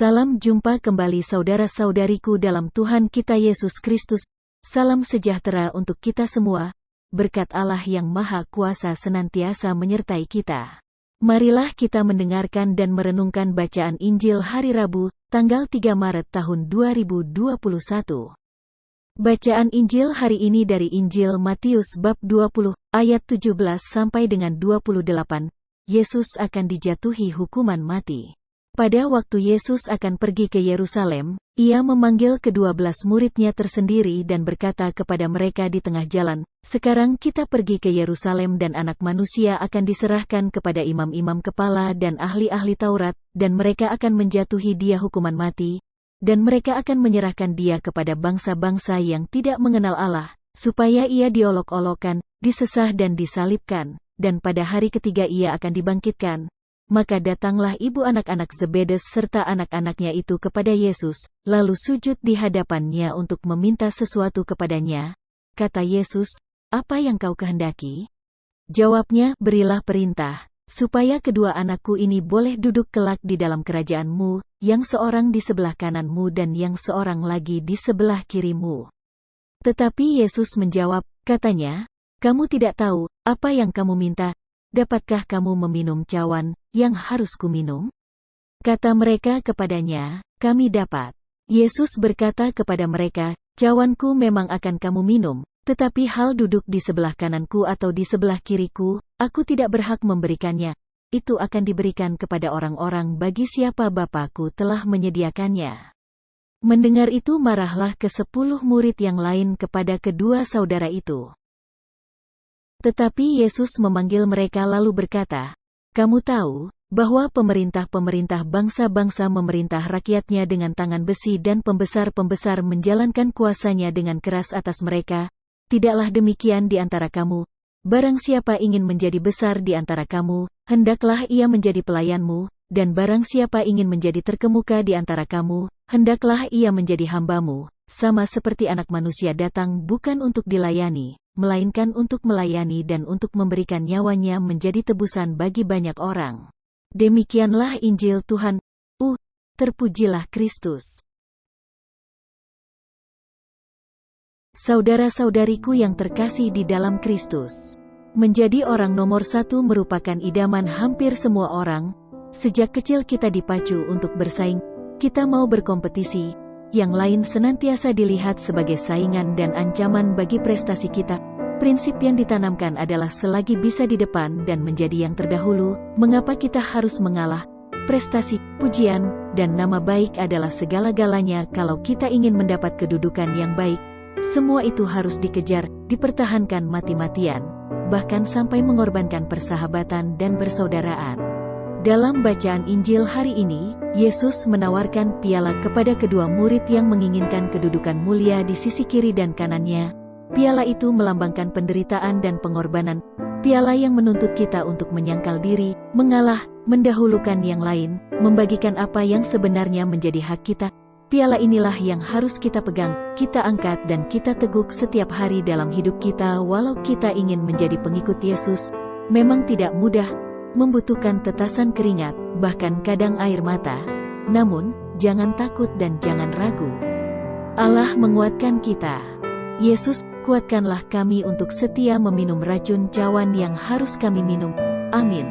Salam jumpa kembali saudara-saudariku dalam Tuhan kita Yesus Kristus. Salam sejahtera untuk kita semua. Berkat Allah yang Maha Kuasa senantiasa menyertai kita. Marilah kita mendengarkan dan merenungkan bacaan Injil hari Rabu, tanggal 3 Maret tahun 2021. Bacaan Injil hari ini dari Injil Matius bab 20, ayat 17 sampai dengan 28. Yesus akan dijatuhi hukuman mati. Pada waktu Yesus akan pergi ke Yerusalem, ia memanggil ke-12 muridnya tersendiri dan berkata kepada mereka di tengah jalan, "Sekarang kita pergi ke Yerusalem dan Anak Manusia akan diserahkan kepada imam-imam kepala dan ahli-ahli Taurat, dan mereka akan menjatuhi dia hukuman mati, dan mereka akan menyerahkan dia kepada bangsa-bangsa yang tidak mengenal Allah, supaya ia diolok-olokkan, disesah dan disalibkan, dan pada hari ketiga ia akan dibangkitkan." Maka datanglah ibu anak-anak Zebedes serta anak-anaknya itu kepada Yesus, lalu sujud di hadapannya untuk meminta sesuatu kepadanya. Kata Yesus, "Apa yang kau kehendaki?" Jawabnya, "Berilah perintah, supaya kedua anakku ini boleh duduk kelak di dalam kerajaanmu, yang seorang di sebelah kananmu dan yang seorang lagi di sebelah kirimu." Tetapi Yesus menjawab, katanya, "Kamu tidak tahu apa yang kamu minta. Dapatkah kamu meminum cawan yang harus kuminum?" Kata mereka kepadanya, "Kami dapat." Yesus berkata kepada mereka, "Cawanku memang akan kamu minum, tetapi hal duduk di sebelah kananku atau di sebelah kiriku, aku tidak berhak memberikannya. Itu akan diberikan kepada orang-orang bagi siapa Bapa-Ku telah menyediakannya." Mendengar itu marahlah ke-10 murid yang lain kepada kedua saudara itu. Tetapi Yesus memanggil mereka lalu berkata, "Kamu tahu bahwa pemerintah-pemerintah bangsa-bangsa memerintah rakyatnya dengan tangan besi dan pembesar-pembesar menjalankan kuasanya dengan keras atas mereka. Tidaklah demikian di antara kamu. Barang siapa ingin menjadi besar di antara kamu, hendaklah ia menjadi pelayanmu, dan barang siapa ingin menjadi terkemuka di antara kamu, hendaklah ia menjadi hambamu, sama seperti Anak Manusia datang bukan untuk dilayani, melainkan untuk melayani dan untuk memberikan nyawanya menjadi tebusan bagi banyak orang." Demikianlah Injil Tuhan. Terpujilah Kristus. Saudara-saudariku yang terkasih di dalam Kristus, menjadi orang nomor 1 merupakan idaman hampir semua orang. Sejak kecil kita dipacu untuk bersaing, kita mau berkompetisi. Yang lain senantiasa dilihat sebagai saingan dan ancaman bagi prestasi kita. Prinsip yang ditanamkan adalah selagi bisa di depan dan menjadi yang terdahulu, mengapa kita harus mengalah? Prestasi, pujian, dan nama baik adalah segala-galanya kalau kita ingin mendapat kedudukan yang baik. Semua itu harus dikejar, dipertahankan mati-matian, bahkan sampai mengorbankan persahabatan dan persaudaraan. Dalam bacaan Injil hari ini, Yesus menawarkan piala kepada kedua murid yang menginginkan kedudukan mulia di sisi kiri dan kanannya. Piala itu melambangkan penderitaan dan pengorbanan. Piala yang menuntut kita untuk menyangkal diri, mengalah, mendahulukan yang lain, membagikan apa yang sebenarnya menjadi hak kita. Piala inilah yang harus kita pegang, kita angkat dan kita teguk setiap hari dalam hidup kita walau kita ingin menjadi pengikut Yesus. Memang tidak mudah, membutuhkan tetasan keringat, bahkan kadang air mata. Namun, jangan takut dan jangan ragu. Allah menguatkan kita. Yesus, kuatkanlah kami untuk setia meminum racun cawan yang harus kami minum. Amin.